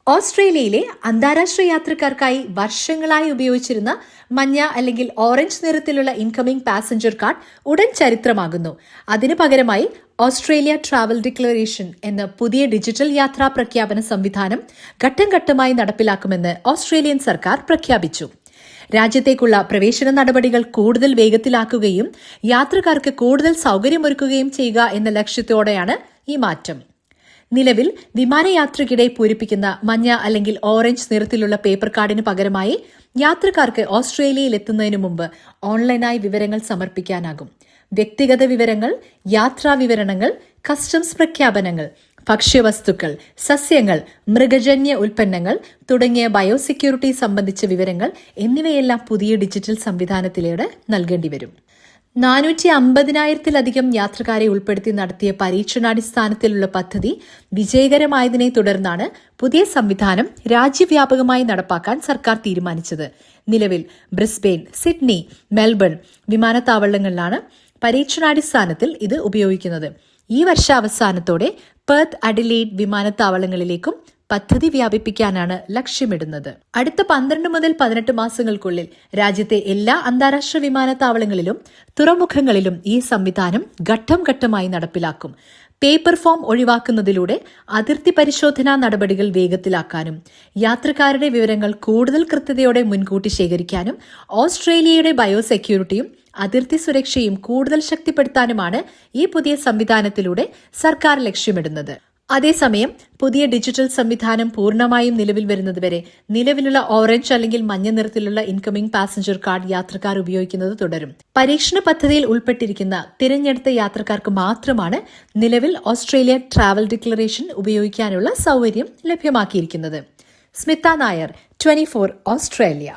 ഓസ്ട്രേലിയയിലെ അന്താരാഷ്ട്ര യാത്രക്കാർക്കായി വർഷങ്ങളായി ഉപയോഗിച്ചിരുന്ന മഞ്ഞ അല്ലെങ്കിൽ ഓറഞ്ച് നിറത്തിലുള്ള ഇൻകമിംഗ് പാസഞ്ചർ കാർഡ് ഉടൻ ചരിത്രമാകുന്നു. അതിനു പകരമായി ഓസ്ട്രേലിയ ട്രാവൽ ഡിക്ലറേഷൻ എന്ന പുതിയ ഡിജിറ്റൽ യാത്രാ പ്രഖ്യാപന സംവിധാനം ഘട്ടം ഘട്ടമായി നടപ്പിലാക്കുമെന്ന് ഓസ്ട്രേലിയൻ സർക്കാർ പ്രഖ്യാപിച്ചു. രാജ്യത്തേക്കുള്ള പ്രവേശന നടപടികൾ കൂടുതൽ വേഗത്തിലാക്കുകയും യാത്രക്കാർക്ക് കൂടുതൽ സൌകര്യമൊരുക്കുകയും ചെയ്യുക എന്ന ലക്ഷ്യത്തോടെയാണ് ഈ മാറ്റം. നിലവിൽ വിമാനയാത്രയ്ക്കിടെ പൂരിപ്പിക്കുന്ന മഞ്ഞ അല്ലെങ്കിൽ ഓറഞ്ച് നിറത്തിലുള്ള പേപ്പർ കാർഡിന് പകരമായി യാത്രക്കാർക്ക് ഓസ്ട്രേലിയയിൽ എത്തുന്നതിനു മുമ്പ് ഓൺലൈനായി വിവരങ്ങൾ സമർപ്പിക്കാനാകും. വ്യക്തിഗത വിവരങ്ങൾ, യാത്രാ വിവരണങ്ങൾ, കസ്റ്റംസ് പ്രഖ്യാപനങ്ങൾ, ഭക്ഷ്യവസ്തുക്കൾ, സസ്യങ്ങൾ, മൃഗജന്യ ഉൽപ്പന്നങ്ങൾ തുടങ്ങിയ ബയോസെക്യൂരിറ്റി സംബന്ധിച്ച വിവരങ്ങൾ എന്നിവയെല്ലാം പുതിയ ഡിജിറ്റൽ സംവിധാനത്തിലൂടെ നൽകേണ്ടി വരും. 450,000-ലധികം യാത്രക്കാരെ ഉൾപ്പെടുത്തി നടത്തിയ പരീക്ഷണാടിസ്ഥാനത്തിലുള്ള പദ്ധതി വിജയകരമായതിനെ തുടർന്നാണ് പുതിയ സംവിധാനം രാജ്യവ്യാപകമായി നടപ്പാക്കാൻ സർക്കാർ തീരുമാനിച്ചത്. നിലവിൽ ബ്രിസ്ബെയിൻ, സിഡ്നി, മെൽബൺ വിമാനത്താവളങ്ങളിലാണ് പരീക്ഷണാടിസ്ഥാനത്തിൽ ഇത് ഉപയോഗിക്കുന്നത്. ഈ വർഷാവസാനത്തോടെ പെർത്ത്, അഡിലെയ്ഡ് വിമാനത്താവളങ്ങളിലേക്കും പദ്ധതി വ്യാപിപ്പിക്കാനാണ് ലക്ഷ്യമിടുന്നത്. അടുത്ത 12 മുതൽ 18 മാസങ്ങൾക്കുള്ളിൽ രാജ്യത്തെ എല്ലാ അന്താരാഷ്ട്ര വിമാനത്താവളങ്ങളിലും തുറമുഖങ്ങളിലും ഈ സംവിധാനം ഘട്ടം ഘട്ടമായി നടപ്പിലാക്കും. പേപ്പർ ഫോം ഒഴിവാക്കുന്നതിലൂടെ അതിർത്തി പരിശോധനാ നടപടികൾ വേഗത്തിലാക്കാനും യാത്രക്കാരുടെ വിവരങ്ങൾ കൂടുതൽ കൃത്യതയോടെ മുൻകൂട്ടി ശേഖരിക്കാനും ഓസ്ട്രേലിയയുടെ ബയോസെക്യൂരിറ്റിയും അതിർത്തി സുരക്ഷയും കൂടുതൽ ശക്തിപ്പെടുത്താനുമാണ് ഈ പുതിയ സംവിധാനത്തിലൂടെ സർക്കാർ ലക്ഷ്യമിടുന്നത്. അതേസമയം പുതിയ ഡിജിറ്റൽ സംവിധാനം പൂർണ്ണമായും നിലവിൽ വരുന്നതുവരെ നിലവിലുള്ള ഓറഞ്ച് അല്ലെങ്കിൽ മഞ്ഞ നിറത്തിലുള്ള ഇൻകമിംഗ് പാസഞ്ചർ കാർഡ് യാത്രക്കാർ ഉപയോഗിക്കുന്നത് തുടരും. പരീക്ഷണ പദ്ധതിയിൽ ഉൾപ്പെട്ടിരിക്കുന്ന തിരഞ്ഞെടുത്ത യാത്രക്കാർക്ക് മാത്രമാണ് നിലവിൽ ഓസ്ട്രേലിയ ട്രാവൽ ഡിക്ലറേഷൻ ഉപയോഗിക്കാനുള്ള സൌകര്യം ലഭ്യമാക്കിയിരിക്കുന്നത്. സ്മിത നായർ, 24 ഓസ്ട്രേലിയ.